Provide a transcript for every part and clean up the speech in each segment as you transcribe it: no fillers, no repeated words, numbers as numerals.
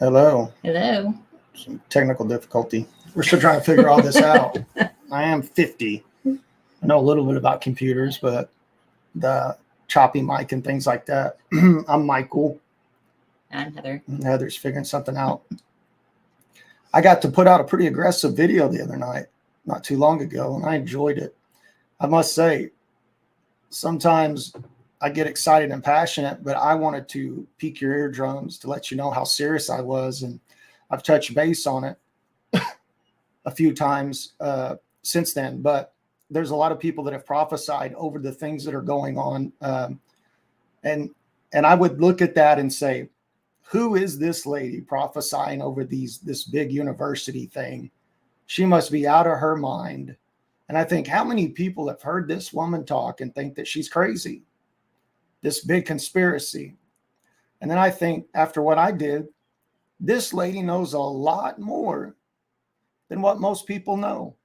Hello. Hello. Some technical difficulty. We're still trying to figure all this out. I am 50. I know a little bit about computers, but the choppy mic and things like that. I'm Michael. I'm Heather. And Heather's figuring something out. I got to put out a pretty aggressive video the other night, not too long ago, and I enjoyed it. I must say, sometimes I get excited and passionate, but I wanted to pique your eardrums to let you know how serious I was. And I've touched base on it a few times since then, but there's a lot of people that have prophesied over the things that are going on. And I would look at that and say, who is this lady prophesying over this big university thing? She must be out of her mind. And I think, how many people have heard this woman talk and think that she's crazy? This big conspiracy. And then I think, after what I did, this lady knows a lot more than what most people know.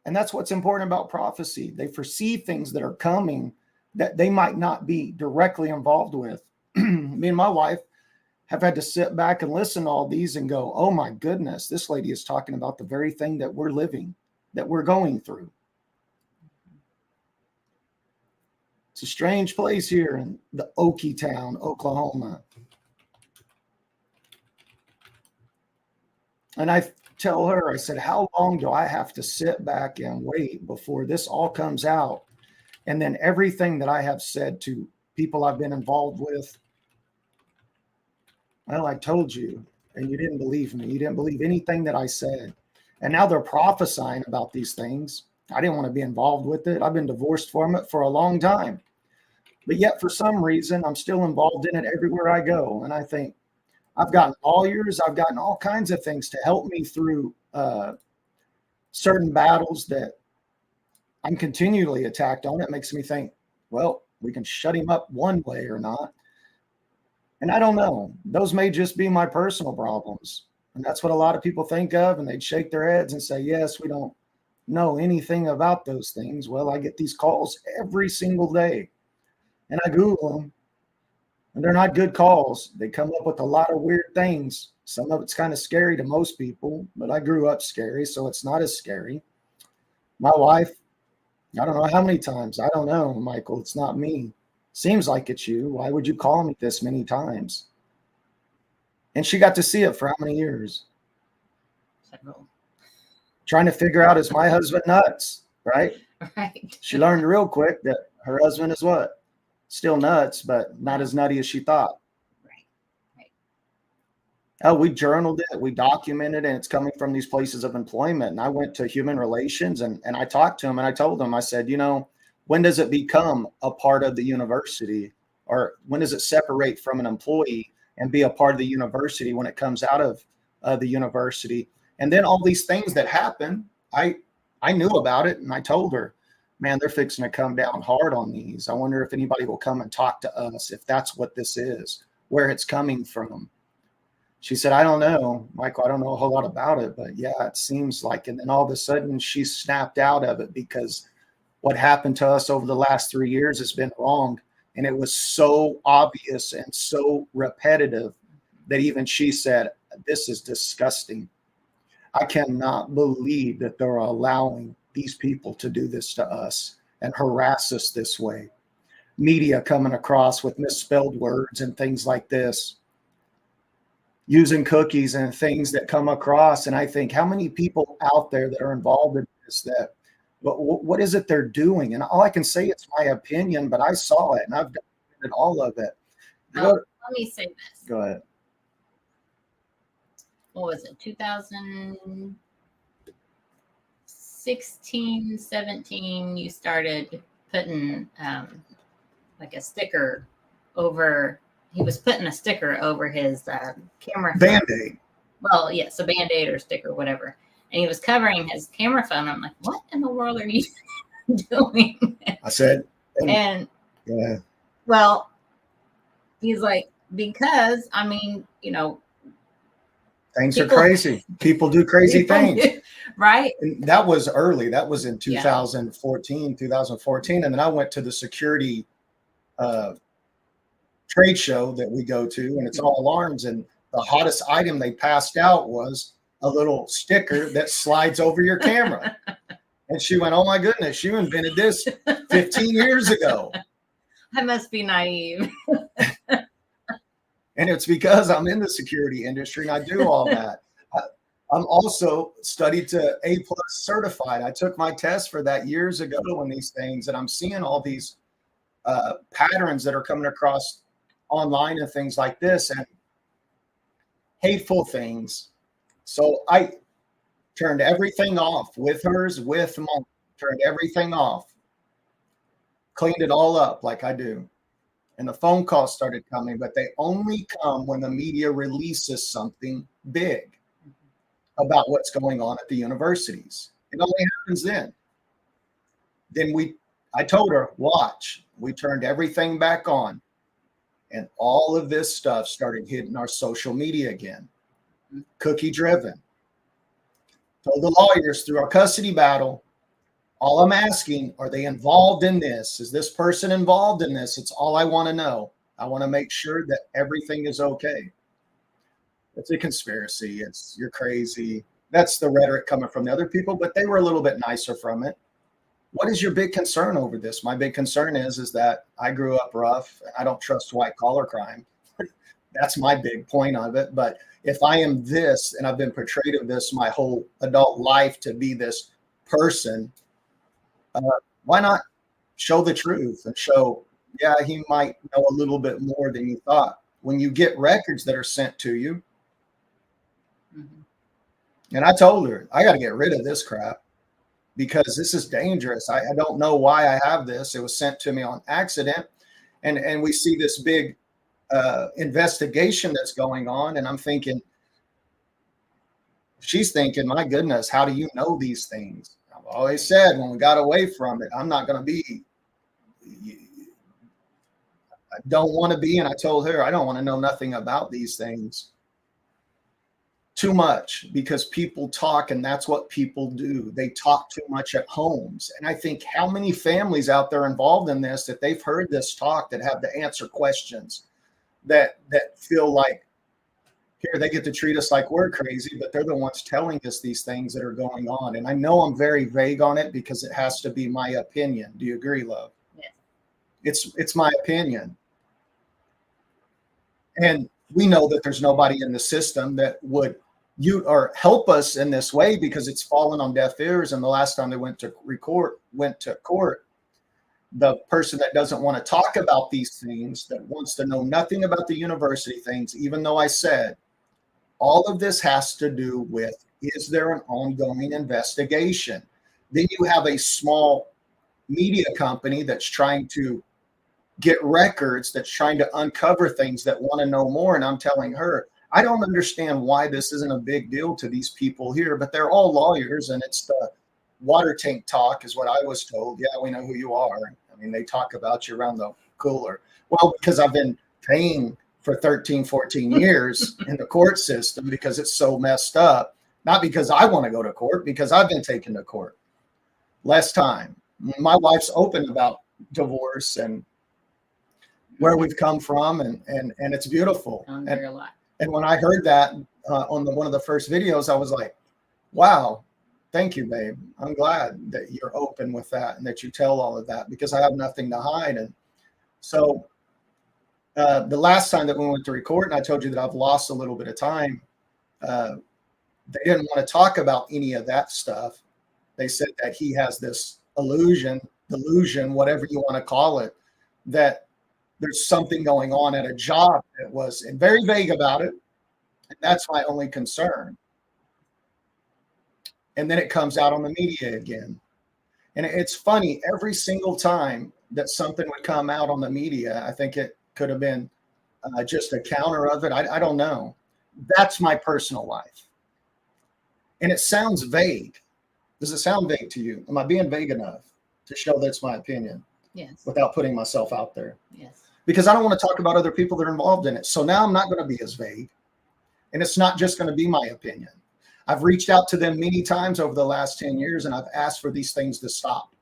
And that's what's important about prophecy. They foresee things that are coming that they might not be directly involved with. Me and my wife have had to sit back and listen to all these and go, oh my goodness, this lady is talking about the very thing that we're living, that we're going through. It's a strange place here in the Okie town, Oklahoma. And I tell her, I said, how long do I have to sit back and wait before this all comes out? And then everything that I have said to people I've been involved with, well, I told you, and you didn't believe me. You didn't believe anything that I said. And now they're prophesying about these things. I didn't want to be involved with it. I've been divorced from it for a long time. But yet, for some reason, I'm still involved in it everywhere I go. And I think I've gotten lawyers. I've gotten all kinds of things to help me through certain battles that I'm continually attacked on. It makes me think, well, we can shut him up one way or not. And I don't know. Those may just be my personal problems. And that's what a lot of people think of. And they'd shake their heads and say, yes, we don't know anything about those things. Well, I get these calls every single day. And I Google them. And they're not good calls. They come up with a lot of weird things. Some of it's kind of scary to most people. But I grew up scary, so it's not as scary. My wife, I don't know how many times. I don't know, Michael. It's not me. Seems like it's you. Why would you call me this many times? And she got to see it for how many years? Several. Trying to figure out, is my husband nuts? Right? Right. She learned real quick that her husband is what? Still nuts, but not as nutty as she thought. Right. Oh, we journaled it. We documented it. And it's coming from these places of employment. And I went to human relations and I talked to him and I told him, I said, when does it become a part of the university, or when does it separate from an employee and be a part of the university when it comes out of the university? And then all these things that happen, I knew about it, and I told her, man, they're fixing to come down hard on these. I wonder if anybody will come and talk to us, if that's what this is, where it's coming from. She said, I don't know, Michael, I don't know a whole lot about it, but yeah, it seems like. And then all of a sudden she snapped out of it because what happened to us over the last 3 years has been wrong. And it was so obvious and so repetitive that even she said, this is disgusting. I cannot believe that they're allowing these people to do this to us and harass us this way. Media coming across with misspelled words and things like this, using cookies and things that come across. And I think, how many people out there that are involved in this, that what is it they're doing? And all I can say, it's my opinion, but I saw it and I've documented all of it. Let me say this. Go ahead. What was it? 2016, 17, you started putting like a sticker over. He was putting a sticker over his camera. Band-Aid. Well, yes, a Band-Aid or sticker, whatever. And he was covering his camera phone. I'm like, what in the world are you doing? I said, and yeah. Well, he's like, because things are crazy. People do crazy things. Right. And that was early. That was in 2014. And then I went to the security trade show that we go to, and it's all alarms. And the hottest item they passed out was a little sticker that slides over your camera. And she went, oh my goodness, you invented this 15 years ago. I must be naive. And it's because I'm in the security industry and I do all that. I'm also studied to A+ certified. I took my test for that years ago on these things, and I'm seeing all these patterns that are coming across online and things like this, and hateful things. So I turned everything off with hers, with mine, turned everything off, cleaned it all up like I do. And the phone calls started coming, but they only come when the media releases something big about what's going on at the universities. It only happens then. Then I told her, watch. We turned everything back on. And all of this stuff started hitting our social media again. Cookie driven. Told the lawyers through our custody battle, all I'm asking, are they involved in this? Is this person involved in this? It's all I want to know. I want to make sure that everything is okay. It's a conspiracy. You're crazy. That's the rhetoric coming from the other people, but they were a little bit nicer from it. What is your big concern over this? My big concern is that I grew up rough. I don't trust white collar crime. That's my big point of it. But if I am this, and I've been portrayed of this my whole adult life to be this person, why not show the truth and show, yeah, he might know a little bit more than you thought. When you get records that are sent to you, and I told her, I got to get rid of this crap because this is dangerous. I don't know why I have this. It was sent to me on accident. And we see this big investigation that's going on. And I'm thinking, she's thinking, my goodness, how do you know these things? I've always said when we got away from it, I'm not going to be, I don't want to be. And I told her, I don't want to know nothing about these things too much, because people talk, and that's what people do. They talk too much at homes. And I think how many families out there involved in this, that they've heard this talk, that have to answer questions, that feel like here they get to treat us like we're crazy, but they're the ones telling us these things that are going on. And I know I'm very vague on it because it has to be my opinion. Do you agree, love? Yeah. It's my opinion. And we know that there's nobody in the system that would help us in this way, because it's fallen on deaf ears. And the last time they went to court, the person that doesn't want to talk about these things, that wants to know nothing about the university things, even though I said all of this has to do with, is there an ongoing investigation? Then you have a small media company that's trying to get records, that's trying to uncover things, that want to know more. And I'm telling her, I don't understand why this isn't a big deal to these people here, but they're all lawyers, and it's the water tank talk is what I was told. Yeah, we know who you are. I mean, they talk about you around the cooler. Well, because I've been paying for 13, 14 years in the court system because it's so messed up. Not because I want to go to court, because I've been taken to court. Less time. My wife's open about divorce and where we've come from, and it's beautiful. And when I heard that on one of the first videos, I was like, wow, thank you, babe. I'm glad that you're open with that and that you tell all of that, because I have nothing to hide. And so the last time that we went to record, and I told you that I've lost a little bit of time, they didn't want to talk about any of that stuff. They said that he has this delusion, whatever you want to call it, that there's something going on at a job that was, and very vague about it. And that's my only concern. And then it comes out on the media again. And it's funny, every single time that something would come out on the media, I think it could have been just a counter of it. I don't know. That's my personal life. And it sounds vague. Does it sound vague to you? Am I being vague enough to show that's my opinion? Yes. Without putting myself out there? Yes. Because I don't want to talk about other people that are involved in it. So now I'm not going to be as vague. And it's not just going to be my opinion. I've reached out to them many times over the last 10 years, and I've asked for these things to stop.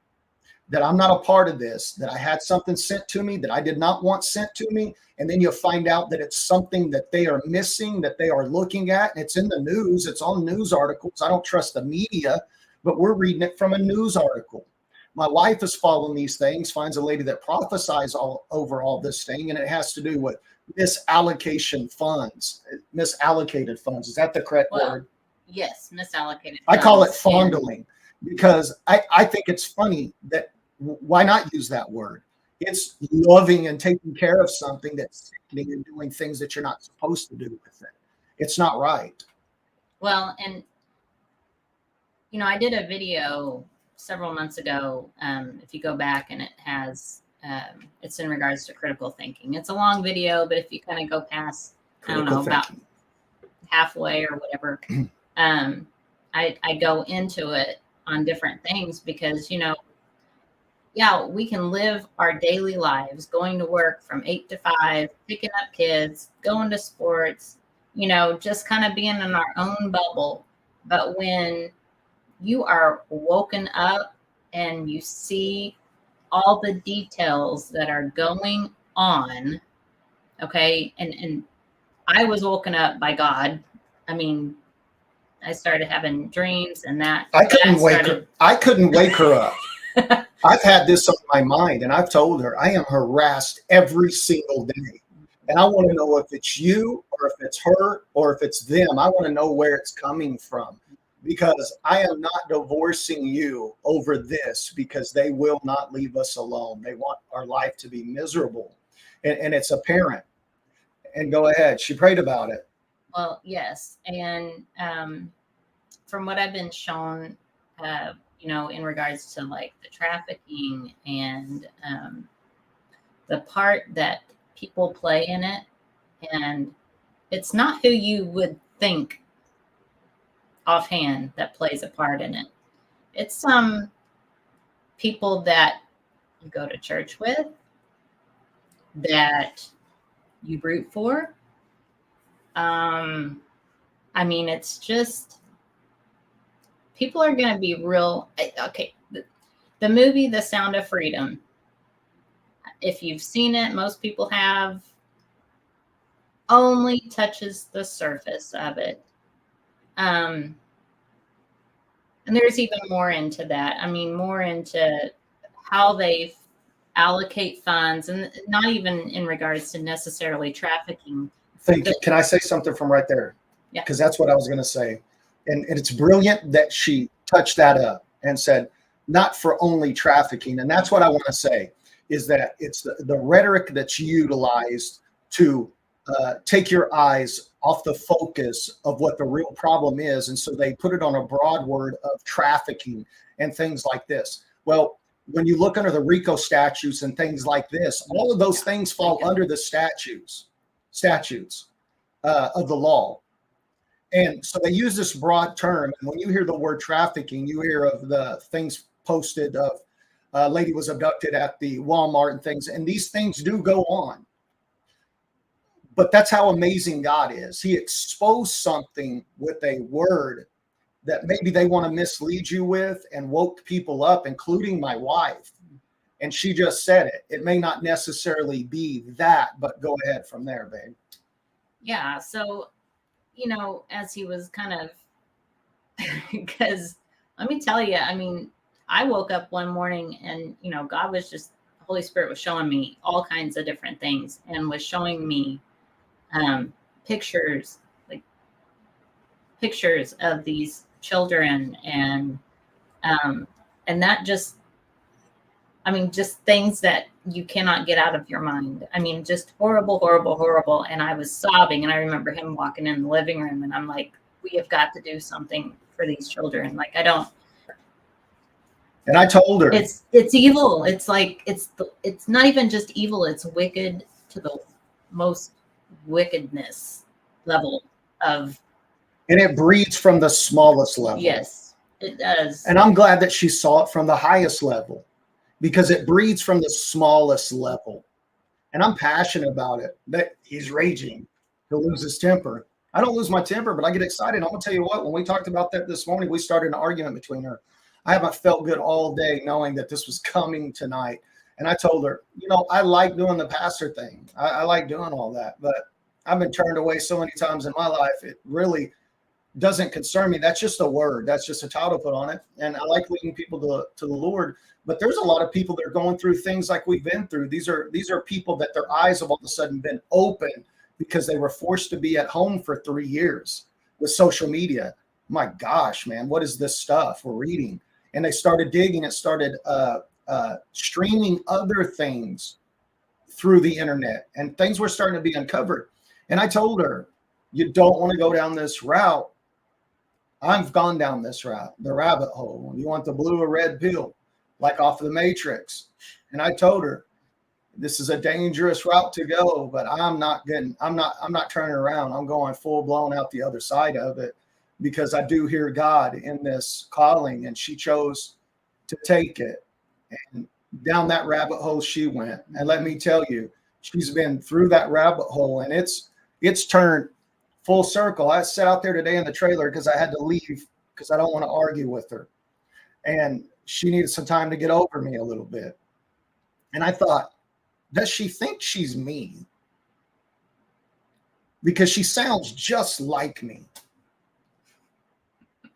that I'm not a part of this, that I had something sent to me that I did not want sent to me. And then you find out that it's something that they are missing, that they are looking at. And it's in the news. It's on news articles. I don't trust the media, but we're reading it from a news article. My wife is following these things, finds a lady that prophesies all over all this thing, and it has to do with misallocated funds. Misallocated funds. Is that the correct word? Yes, misallocated. I call it fondling because I think it's funny that why not use that word? It's loving and taking care of something that's sickening and doing things that you're not supposed to do with it. It's not right. Well, and I did a video several months ago. If you go back, and it has, it's in regards to critical thinking. It's a long video, but if you kind of go past, about halfway or whatever, I go into it on different things because, yeah, we can live our daily lives going to work from 8 to 5, picking up kids, going to sports, just kind of being in our own bubble. But when you are woken up and you see all the details that are going on, okay, and I was woken up by God. I mean, I started having dreams, and that I couldn't wake her up. I've had this on my mind, and I've told her I am harassed every single day. And I want to know if it's you or if it's her or if it's them. I want to know where it's coming from, because I am not divorcing you over this, because they will not leave us alone. They want our life to be miserable. And it's apparent. And go ahead. She prayed about it. Well, yes. And from what I've been shown, in regards to like the trafficking and the part that people play in it, and it's not who you would think offhand that plays a part in it. It's some people that you go to church with, that you root for. It's just, people are going to be real. Okay. The movie, The Sound of Freedom, if you've seen it, most people have, only touches the surface of it. And there's even more into that. More into how they allocate funds, and not even in regards to necessarily trafficking. Can I say something from right there? Yeah. Because that's what I was going to say. And it's brilliant that she touched that up and said, not for only trafficking. And that's what I want to say, is that it's the rhetoric that's utilized to take your eyes off the focus of what the real problem is. And so they put it on a broad word of trafficking and things like this. Well, when you look under the RICO statutes and things like this, all of those things fall under the statutes of the law. And so they use this broad term. And when you hear the word trafficking, you hear of the things posted of a lady was abducted at the Walmart and things. And these things do go on. But that's how amazing God is. He exposed something with a word that maybe they want to mislead you with, and woke people up, including my wife. And she just said it. It may not necessarily be that, but go ahead from there, babe. Yeah. So, as he was kind of, because let me tell you, I woke up one morning and, God was just, the Holy Spirit was showing me all kinds of different things, and was showing me pictures of these children, and that just, just things that you cannot get out of your mind. Just horrible, horrible, horrible. And I was sobbing, and I remember him walking in the living room, and I'm like, we have got to do something for these children. Like, and I told her, it's evil. It's like, it's not even just evil. It's wicked to the most wickedness level of. And it breeds from the smallest level. Yes, it does. And I'm glad that she saw it from the highest level, because it breeds from the smallest level. And I'm passionate about it. That he's raging. He'll lose his temper. I don't lose my temper, but I get excited. I'm going to tell you what, when we talked about that this morning, we started an argument between her. I haven't felt good all day knowing that this was coming tonight. And I told her, you know, I like doing the pastor thing. I like doing all that, but I've been turned away so many times in my life. It really doesn't concern me. That's just a word. That's just a title put on it. And I like leading people to the Lord. But there's a lot of people that are going through things like we've been through. These are people that their eyes have all of a sudden been open because they were forced to be at home for 3 years with social media. My gosh, man, what is this stuff we're reading? And they started digging and started streaming other things through the internet, and things were starting to be uncovered. And I told her, you don't want to go down this route. I've gone down this route, the rabbit hole. You want the blue or red pill, like off of the Matrix. And I told her, this is a dangerous route to go, but I'm not turning around. I'm going full blown out the other side of it, because I do hear God in this calling, and she chose to take it. And down that rabbit hole she went. And let me tell you, she's been through that rabbit hole, and it's turned full circle. I sat out there today in the trailer because I had to leave because I don't want to argue with her. And she needed some time to get over me a little bit. And I thought, does she think she's me? Because she sounds just like me.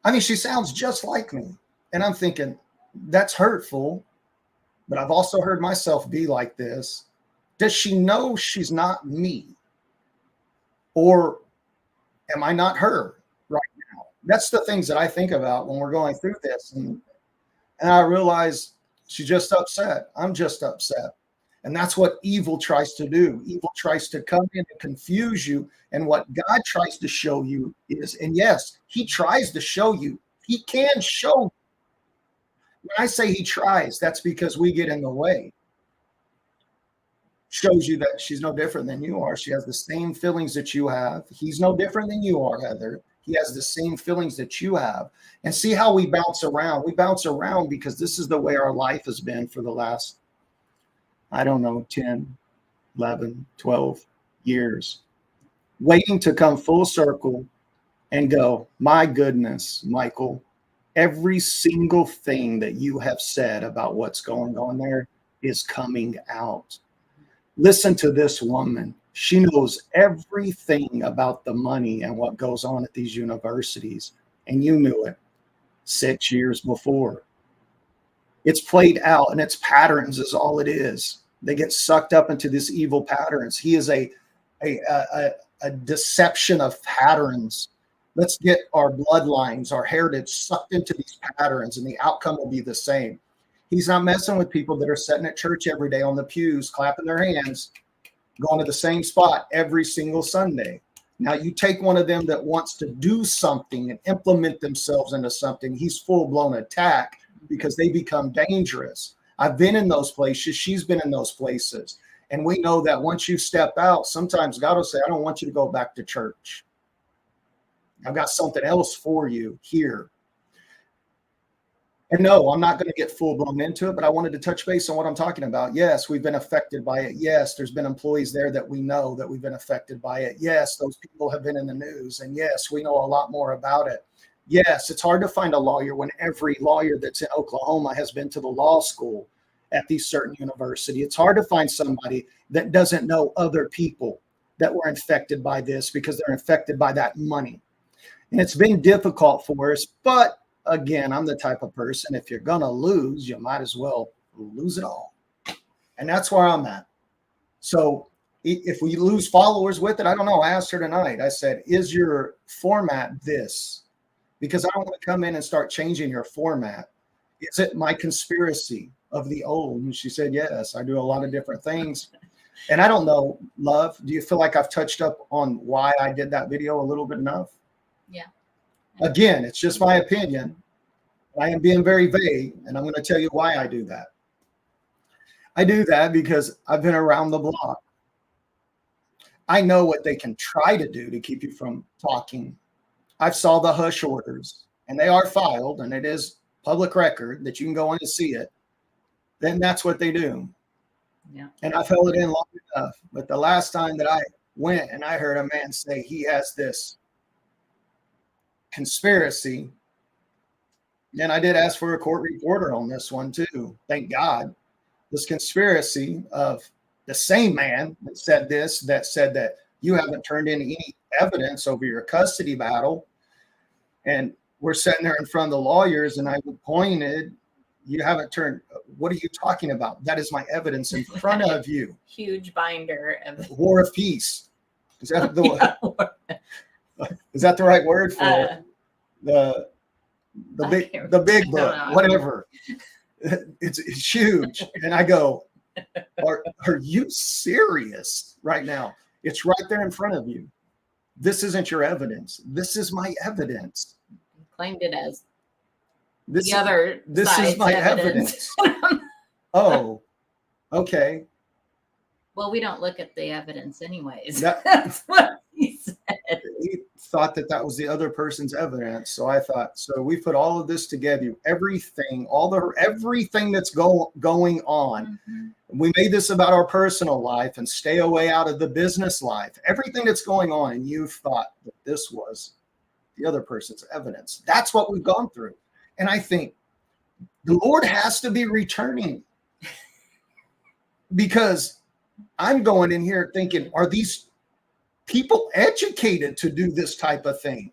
I mean, she sounds just like me. And I'm thinking, that's hurtful. But I've also heard myself be like this. Does she know she's not me? Or am I not her right now? That's the things that I think about when we're going through this. And I realize she's just upset. I'm just upset. And that's what evil tries to do. Evil tries to come in and confuse you. And what God tries to show you is, and yes, he tries to show you. He can show you. When I say he tries, that's because we get in the way. Shows you that she's no different than you are. She has the same feelings that you have. He's no different than you are, Heather. He has the same feelings that you have. And see how we bounce around. We bounce around because this is the way our life has been for the last, I don't know, 10, 11, 12 years. Waiting to come full circle and go, my goodness, Michael, every single thing that you have said about what's going on there is coming out. Listen to this woman. She knows everything about the money and what goes on at these universities. And you knew it 6 years before. It's played out, and its patterns is all it is. They get sucked up into these evil patterns. He is a deception of patterns. Let's get our bloodlines, our heritage sucked into these patterns, and the outcome will be the same. He's not messing with people that are sitting at church every day on the pews, clapping their hands, going to the same spot every single Sunday. Now, you take one of them that wants to do something and implement themselves into something, he's full-blown attack because they become dangerous. I've been in those places. She's been in those places. And we know that once you step out, sometimes God will say, I don't want you to go back to church. I've got something else for you here. And no, I'm not going to get full blown into it, but I wanted to touch base on what I'm talking about. Yes, we've been affected by it. Yes, there's been employees there that we know that we've been affected by it. Yes, those people have been in the news. And yes, we know a lot more about it. Yes, it's hard to find a lawyer when every lawyer that's in Oklahoma has been to the law school at these certain university. It's hard to find somebody that doesn't know other people that were infected by this because they're infected by that money. And it's been difficult for us, but again, I'm the type of person, if you're going to lose, you might as well lose it all. And that's where I'm at. So if we lose followers with it, I don't know. I asked her tonight, I said, is your format this? Because I don't want to come in and start changing your format. Is it my conspiracy of the old? And she said, yes, I do a lot of different things. And I don't know, love, do you feel like I've touched up on why I did that video a little bit enough? Yeah. Again, it's just my opinion. I am being very vague, and I'm going to tell you why I do that. I do that because I've been around the block. I know what they can try to do to keep you from talking. I've saw the hush orders, and they are filed, and it is public record that you can go in and see it. Then that's what they do. Yeah. And I've held it in long enough. But the last time that I went and I heard a man say he has this conspiracy, And I did ask for a court reporter on this one too. Thank God. This conspiracy of the same man that said this, that said that you haven't turned in any evidence over your custody battle. And we're sitting there in front of the lawyers, and I pointed, you haven't turned, what are you talking about? That is my evidence in front of you. Huge binder of War of Peace. Is that the is that the right word for it? The big book, whatever. It's huge. And I go, are you serious right now? It's right there in front of you. This isn't your evidence. This is my evidence. Claimed it as this is my evidence. Oh, okay. Well, we don't look at the evidence anyways. That's what he said. He thought that was the other person's evidence. So I thought, so we put all of this together, everything that's going on. Mm-hmm. We made this about our personal life and stay away out of the business life. Everything that's going on, and you thought that this was the other person's evidence. That's what we've gone through. And I think the Lord has to be returning, because I'm going in here thinking, are these people educated to do this type of thing?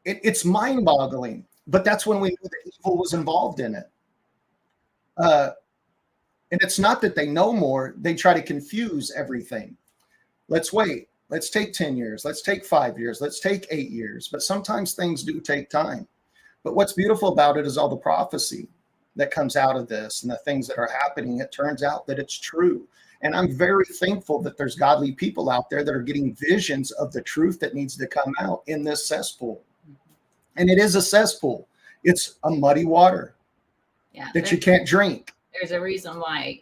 It's mind-boggling, but that's when we knew that evil was involved in it. And it's not that they know more. They try to confuse everything. Let's wait. Let's take 10 years. Let's take 5 years. Let's take 8 years. But sometimes things do take time. But what's beautiful about it is all the prophecy that comes out of this and the things that are happening. It turns out that it's true. And I'm very thankful that there's godly people out there that are getting visions of the truth that needs to come out in this cesspool. And it is a cesspool. It's a muddy water that you can't drink. There's a reason why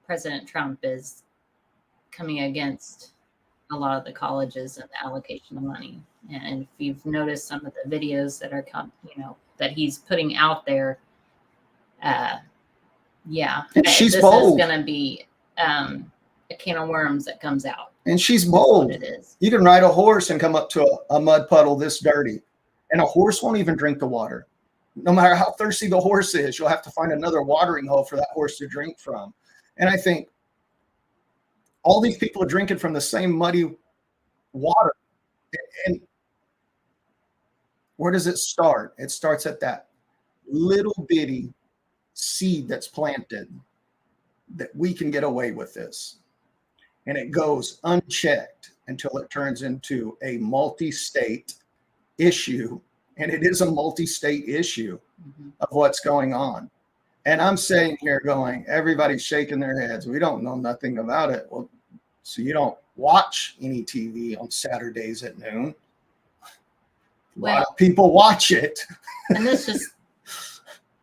President Trump is coming against a lot of the colleges and the allocation of money. And if you've noticed some of the videos that are that he's putting out there, and she's bold. This is going to be a can of worms that comes out. And she's bold. It is. You can ride a horse and come up to a mud puddle this dirty, and a horse won't even drink the water. No matter how thirsty the horse is, you'll have to find another watering hole for that horse to drink from. And I think all these people are drinking from the same muddy water. And where does it start? It starts at that little bitty seed that's planted, that we can get away with this. And it goes unchecked until it turns into a multi-state issue. And it is a multi-state issue of what's going on. And I'm sitting here going, everybody's shaking their heads. We don't know nothing about it. Well, so you don't watch any TV on Saturdays at noon. A lot of people watch it. And this just,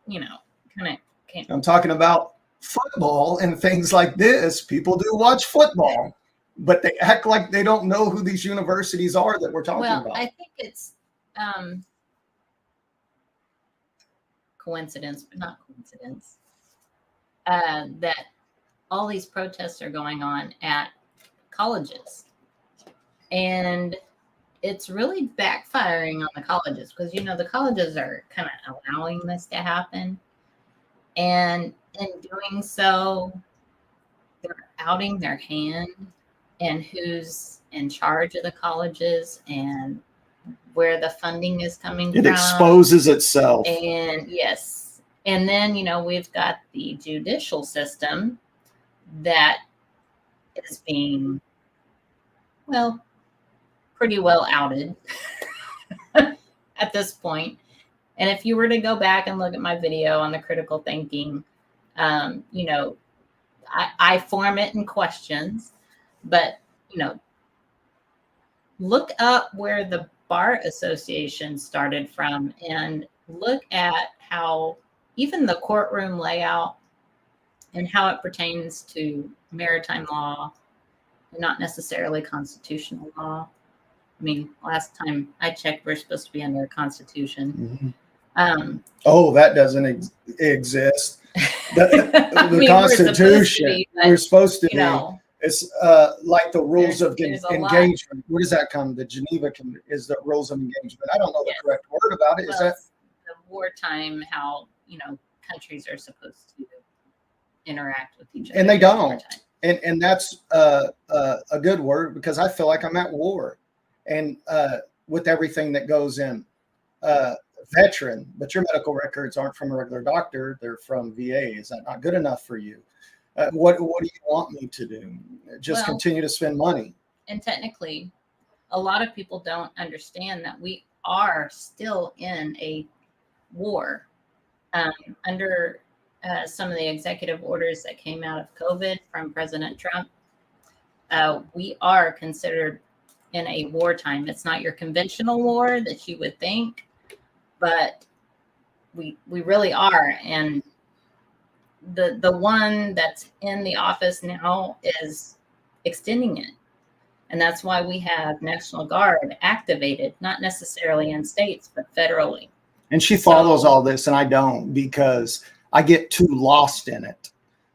kind of came. I'm talking about football and things like this. People do watch football, but they act like they don't know who these universities are that we're talking about. I think it's coincidence, but not coincidence, that all these protests are going on at colleges. And it's really backfiring on the colleges because, the colleges are kind of allowing this to happen. And in doing so, they're outing their hand and who's in charge of the colleges and where the funding is coming from. It exposes itself. And yes. And then, we've got the judicial system that is being, pretty well outed at this point. And if you were to go back and look at my video on the critical thinking, I form it in questions, but, look up where the Bar Association started from and look at how even the courtroom layout and how it pertains to maritime law, and not necessarily constitutional law. I mean, last time I checked, we're supposed to be under a constitution. Mm-hmm. That doesn't exist. The Constitution, we're supposed to be. It's like the rules of There's a lot. engagement. Where does that come? The Geneva is the rules of engagement. I don't know the Yes. correct word about it. Is Well, that it's the wartime, how, countries are supposed to interact with each other. and they in don't. wartime. And that's a good word, because I feel like I'm at war, and with everything that goes in. Veteran, but your medical records aren't from a regular doctor; they're from VA. Is that not good enough for you? What do you want me to do? Just Well, continue to spend money? And technically, a lot of people don't understand that we are still in a war. Under some of the executive orders that came out of COVID from President Trump, we are considered in a wartime. It's not your conventional war that you would think, but we really are. And the one that's in the office now is extending it. And that's why we have National Guard activated, not necessarily in states, but federally. And she follows all this, and I don't, because I get too lost in it.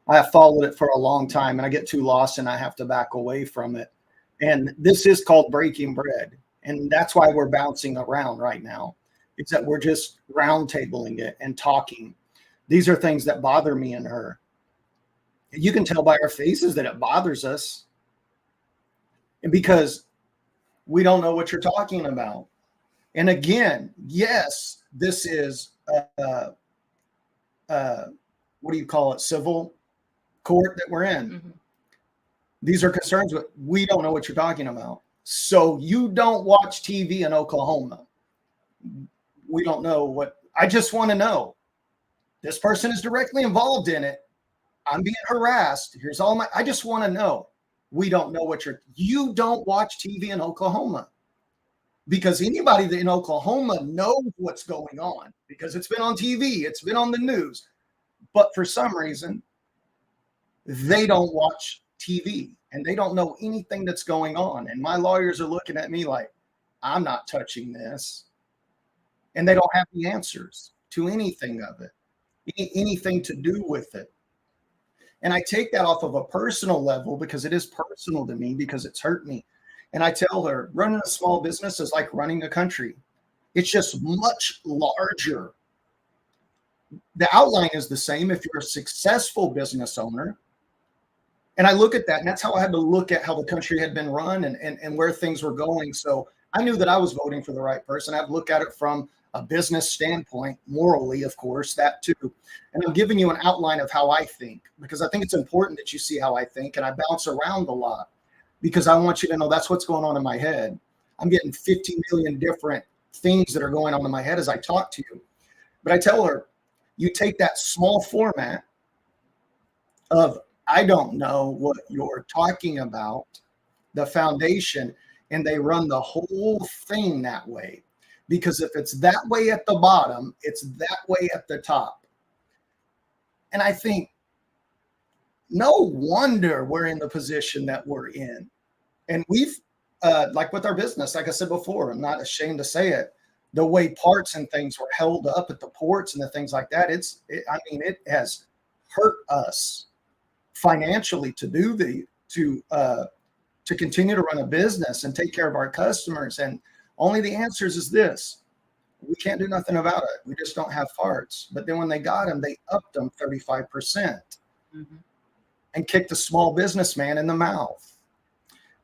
I have followed it for a long time, and I get too lost, and I have to back away from it. And this is called breaking bread. And that's why we're bouncing around right now. It's that we're just roundtabling it and talking. These are things that bother me and her. You can tell by our faces that it bothers us. And because we don't know what you're talking about. And again, yes, this is, what do you call it? Civil court that we're in. Mm-hmm. These are concerns, but we don't know what you're talking about. So you don't watch TV in Oklahoma. We don't know what, I just want to know. This person is directly involved in it. I'm being harassed. Here's all my, I just want to know. We don't know what you don't watch TV in Oklahoma, because anybody in Oklahoma knows what's going on because it's been on TV, it's been on the news. But for some reason, they don't watch TV and they don't know anything that's going on. And my lawyers are looking at me like, I'm not touching this. And they don't have the answers to anything of it, anything to do with it. And I take that off of a personal level because it is personal to me, because it's hurt me. And I tell her, running a small business is like running a country. It's just much larger. The outline is the same if you're a successful business owner. And I look at that, and that's how I had to look at how the country had been run and where things were going. So I knew that I was voting for the right person. I'd look at it from a business standpoint, morally, of course, that too. And I'm giving you an outline of how I think, because I think it's important that you see how I think. And I bounce around a lot because I want you to know that's what's going on in my head. I'm getting 50 million different things that are going on in my head as I talk to you. But I tell her, you take that small format of, I don't know what you're talking about, the foundation, and they run the whole thing that way. Because if it's that way at the bottom, it's that way at the top. And I think, no wonder we're in the position that we're in. And we've, like with our business, like I said before, I'm not ashamed to say it, the way parts and things were held up at the ports and the things like that, it has hurt us financially to continue to run a business and take care of our customers. And only the answers is this: we can't do nothing about it. We just don't have parts. But then when they got them, they upped them 35%, mm-hmm. and kicked the small businessman in the mouth.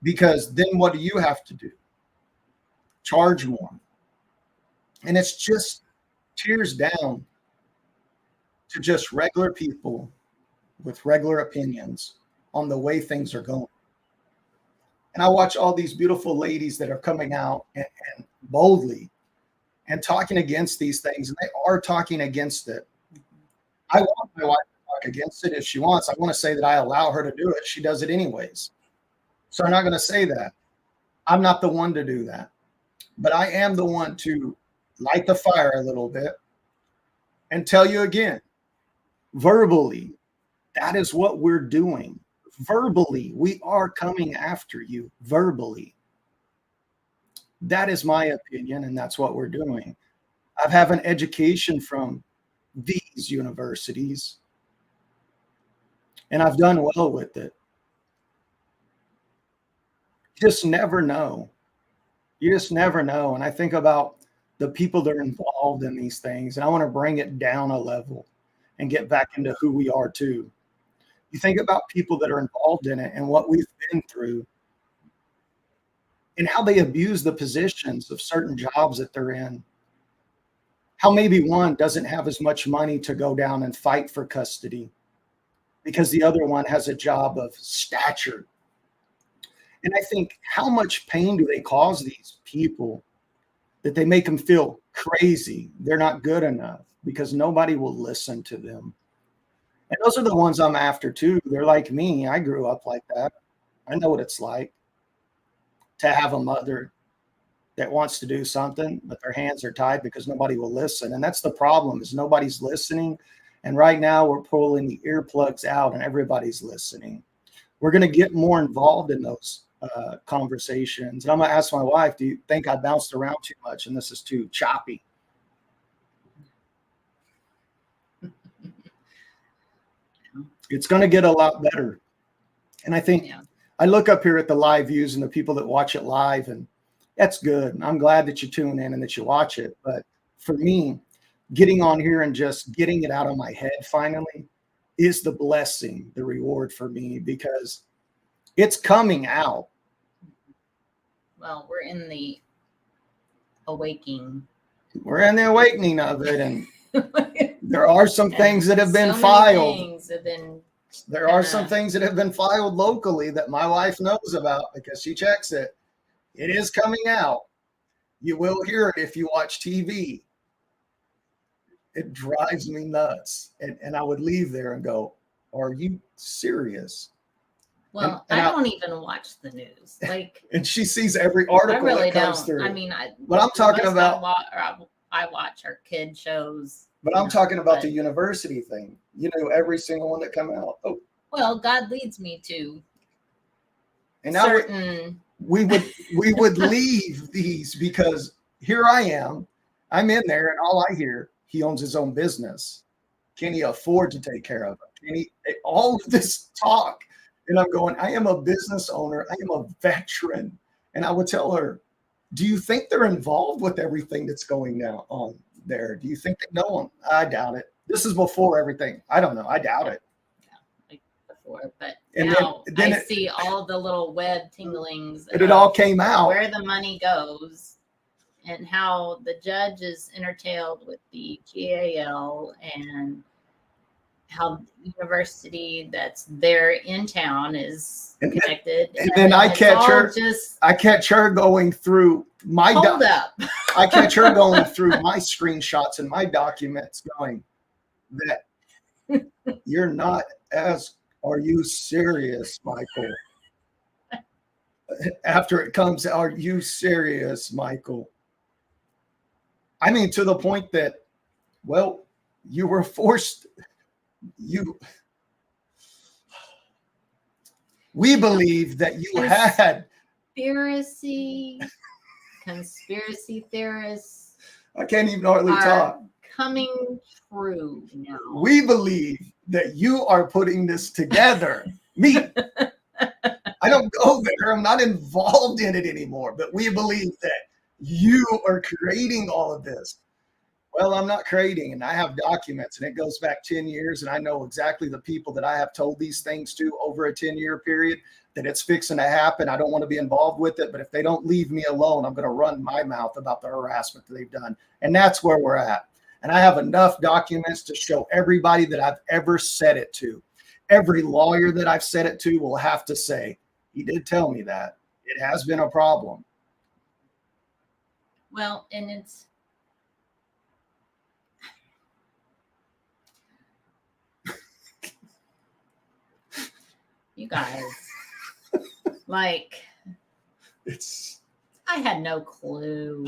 Because then what do you have to do? Charge more. And it's just tears down to just regular people with regular opinions on the way things are going. And I watch all these beautiful ladies that are coming out and boldly and talking against these things, and they are talking against it. I want my wife to talk against it if she wants. I want to say that I allow her to do it. She does it anyways. So I'm not going to say that. I'm not the one to do that. But I am the one to light the fire a little bit and tell you again, verbally, that is what we're doing. Verbally, we are coming after you verbally. That is my opinion, and that's what we're doing. I have an education from these universities, and I've done well with it. just never know. You just never know. And I think about the people that are involved in these things, and I want to bring it down a level and get back into who we are too. You think about people that are involved in it and what we've been through and how they abuse the positions of certain jobs that they're in. How maybe one doesn't have as much money to go down and fight for custody because the other one has a job of stature. And I think, how much pain do they cause these people that they make them feel crazy? They're not good enough because nobody will listen to them. And those are the ones I'm after too. They're like me. I grew up like that. I know what it's like to have a mother that wants to do something, but their hands are tied because nobody will listen. And that's the problem, is nobody's listening. And right now we're pulling the earplugs out and everybody's listening. We're going to get more involved in those conversations. And I'm going to ask my wife, do you think I bounced around too much and this is too choppy? It's going to get a lot better. And I think I look up here at the live views and the people that watch it live, and that's good. I'm glad that you tune in and that you watch it. But for me, getting on here and just getting it out of my head finally is the blessing, the reward for me, because it's coming out. Well, we're in the awakening. We're in the awakening of it. And there are some things that have been so filed. Things have been, there are some things that have been filed locally that my wife knows about because she checks it. It is coming out. You will hear it if you watch TV. It drives me nuts. And I would leave there and go, are you serious? Well, and I don't even watch the news. Like, and she sees every article that comes through. I mean, but I'm talking about, I watch our kid shows. But I'm talking about the university thing. You know, every single one that come out. Oh, well, God leads me to. And now we would leave these because here I am. I'm in there, and all I hear, he owns his own business. Can he afford to take care of it? Can he? All of this talk. And I'm going, I am a business owner. I am a veteran. And I would tell her, do you think they're involved with everything that's going on there? Do you think they know them? I doubt it. This is before everything. I don't know. I doubt it. Yeah, like before. But and now then I see all the little web tinglings. And it all came out. Where the money goes and how the judge is intertailed with the GAL and how the university that's there in town is connected. And then I catch her going through my I catch her going through my screenshots and my documents going that you're not as, are you serious, Michael? After it comes, are you serious, Michael? I mean, to the point that, well, you were forced. We believe that you had conspiracy theorists. I can't even hardly talk. Coming true now. We believe that you are putting this together. Me. I don't go there. I'm not involved in it anymore. But we believe that you are creating all of this. Well, I'm not creating, and I have documents, and it goes back 10 years, and I know exactly the people that I have told these things to over a 10-year period, that it's fixing to happen. I don't want to be involved with it, but if they don't leave me alone, I'm going to run my mouth about the harassment that they've done. And that's where we're at. And I have enough documents to show everybody that I've ever said it to. Every lawyer that I've said it to will have to say, he did tell me that. It has been a problem. Well, and it's, you guys, like, I had no clue.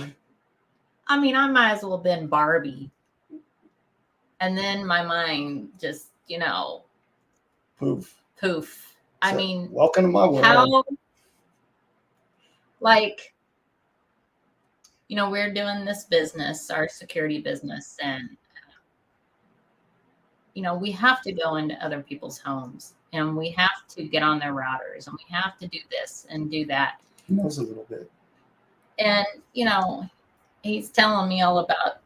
I mean, I might as well have been Barbie. And then my mind just, poof. I mean, welcome to my world. How, like, we're doing this business, our security business, and, we have to go into other people's homes. And we have to get on their routers, and we have to do this and do that. He knows a little bit. And, you know, he's telling me all about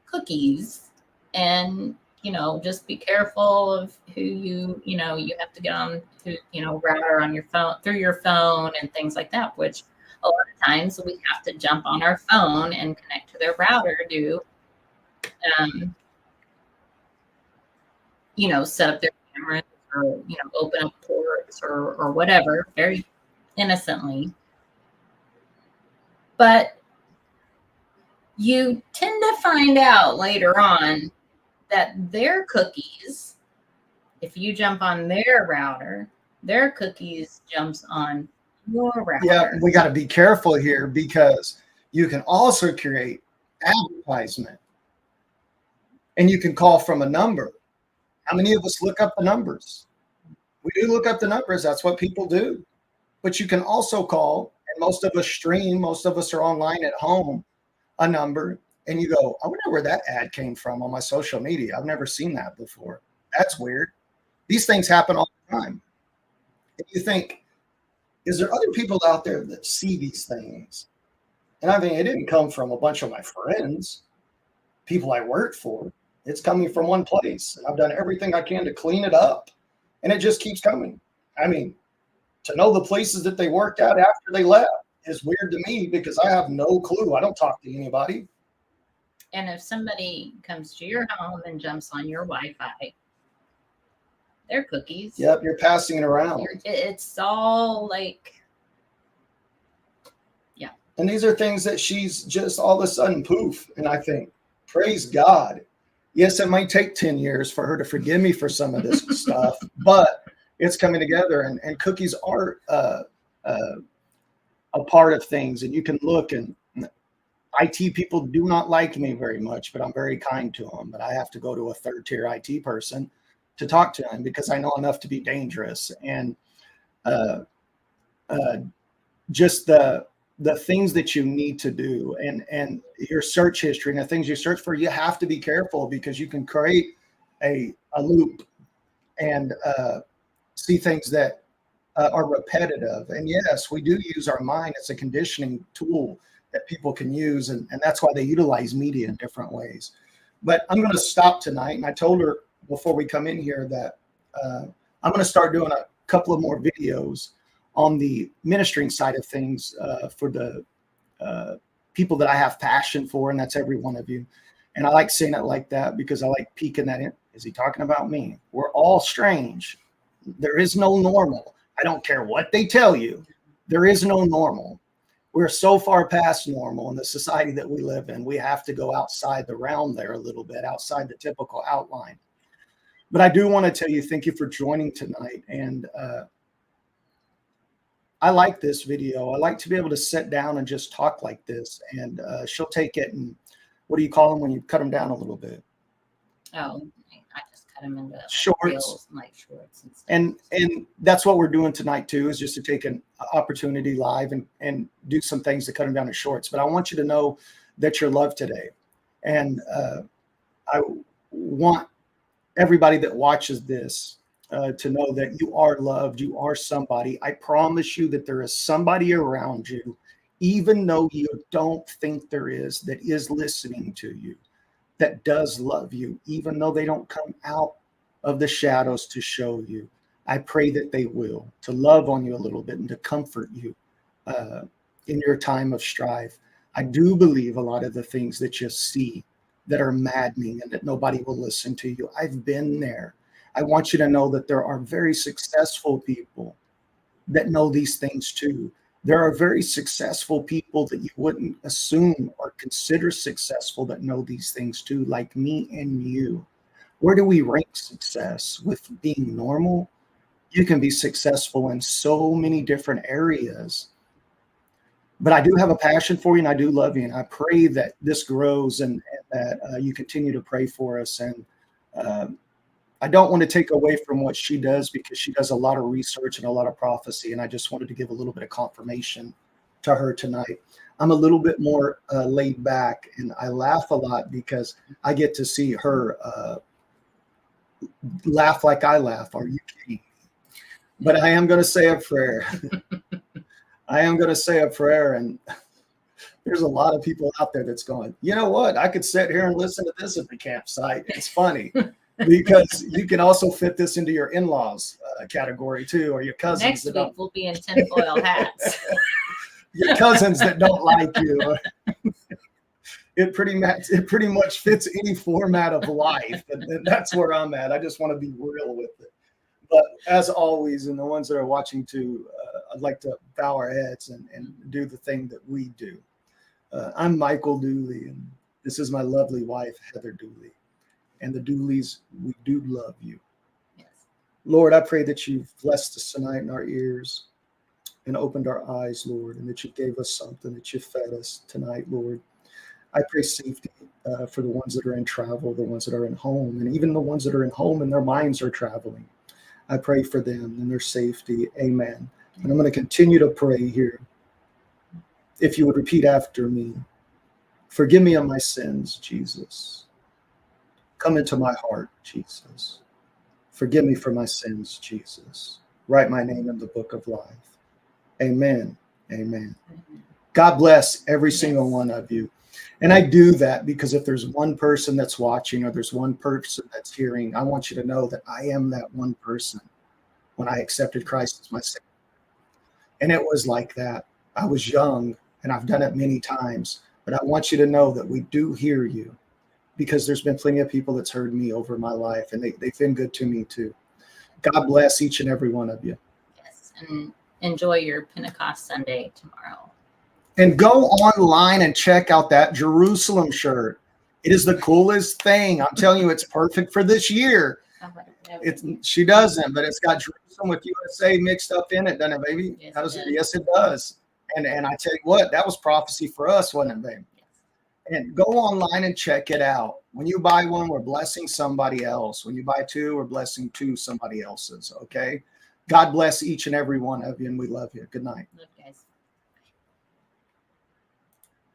cookies and, you know, just be careful of who you know, you have to get on to, you know, router on your phone through your phone and things like that, which a lot of times we have to jump on our phone and connect to their router to, you know, set up their cameras or, you know, open up ports or whatever, very innocently. But you tend to find out later on that their cookies, if you jump on their router, their cookies jumps on your router. Yeah, we got to be careful here because you can also create advertisement and you can call from a number. How many of us look up the numbers? We do look up the numbers. That's what people do. But you can also call, and most of us stream, most of us are online at home, a number, and you go, I wonder where that ad came from on my social media. I've never seen that before. That's weird. These things happen all the time. And you think, is there other people out there that see these things? And I mean, it didn't come from a bunch of my friends, people I worked for. It's coming from one place. And I've done everything I can to clean it up. And it just keeps coming. I mean, to know the places that they worked at after they left is weird to me because I have no clue. I don't talk to anybody. And if somebody comes to your home and jumps on your Wi-Fi, their cookies. Yep, you're passing it around. It's all like, yeah. And these are things that she's just all of a sudden poof. And I think, praise God. Yes, it might take 10 years for her to forgive me for some of this stuff, but it's coming together. And cookies are a part of things. And you can look, and IT people do not like me very much, but I'm very kind to them. But I have to go to a third tier IT person to talk to them because I know enough to be dangerous. And just the things that you need to do and your search history and the things you search for, you have to be careful because you can create a loop and see things that are repetitive. And yes, we do use our mind as a conditioning tool that people can use. And that's why they utilize media in different ways. But I'm going to stop tonight. And I told her before we come in here that I'm going to start doing a couple of more videos on the ministering side of things for the people that I have passion for, and that's every one of you. And I like saying it like that because I like peeking that in. Is he talking about me? We're all strange. There is no normal. I don't care what they tell you. There is no normal. We're so far past normal in the society that we live in. We have to go outside the realm there a little bit, outside the typical outline. But I do want to tell you, thank you for joining tonight. And I like this video. I like to be able to sit down and just talk like this. And she'll take it and what do you call them when you cut them down a little bit? Oh, I just cut them into shorts, reels, like shorts and stuff. And that's what we're doing tonight too, is just to take an opportunity live and do some things to cut them down to shorts. But I want you to know that you're loved today. And I want everybody that watches this to know that you are loved. You are somebody. I promise you that there is somebody around you, even though you don't think there is, that is listening to you, that does love you, even though they don't come out of the shadows to show you. I pray that they will, to love on you a little bit and to comfort you in your time of strife. I do believe a lot of the things that you see that are maddening and that nobody will listen to you. I've been there. I want you to know that there are very successful people that know these things too. There are very successful people that you wouldn't assume or consider successful that know these things too, like me and you. Where do we rank success? With being normal? You can be successful in so many different areas. But I do have a passion for you and I do love you. And I pray that this grows and that you continue to pray for us. And I don't want to take away from what she does because she does a lot of research and a lot of prophecy. And I just wanted to give a little bit of confirmation to her tonight. I'm a little bit more laid back and I laugh a lot because I get to see her laugh like I laugh. Are you kidding? But I am going to say a prayer. I am going to say a prayer, and there's a lot of people out there that's going, you know what? I could sit here and listen to this at the campsite. It's funny because you can also fit this into your in-laws category too, or your cousins. Next week we'll be in tinfoil hats. Your cousins that don't like you. It pretty much fits any format of life, and that's where I'm at. I just want to be real with it. But as always, and the ones that are watching too, I'd like to bow our heads and do the thing that we do. I'm Michael Dooley, and this is my lovely wife, Heather Dooley. And the Dooleys, we do love you. Yes. Lord, I pray that you've blessed us tonight in our ears and opened our eyes, Lord, and that you gave us something, that you fed us tonight, Lord. I pray safety for the ones that are in travel, the ones that are in home, and even the ones that are in home and their minds are traveling. I pray for them and their safety. Amen. And I'm going to continue to pray here. If you would repeat after me, forgive me of my sins, Jesus. Come into my heart, Jesus. Forgive me for my sins, Jesus. Write my name in the book of life. Amen. Amen. God bless every single one of you. And I do that because if there's one person that's watching or there's one person that's hearing, I want you to know that I am that one person when I accepted Christ as my Savior. And it was like that. I was young and I've done it many times, but I want you to know that we do hear you because there's been plenty of people that's heard me over my life and they've been good to me too. God bless each and every one of you. Yes. And enjoy your Pentecost Sunday tomorrow. And go online and check out that Jerusalem shirt. It is the coolest thing. I'm telling you, it's perfect for this year. She doesn't, but it's got Jerusalem with USA mixed up in it, doesn't it, baby? Yes, How does it? Yes, it does. And I tell you what, that was prophecy for us, wasn't it, baby? Yes. And go online and check it out. When you buy one, we're blessing somebody else. When you buy two, we're blessing somebody else's. Okay. God bless each and every one of you, and we love you. Good night. Love, guys.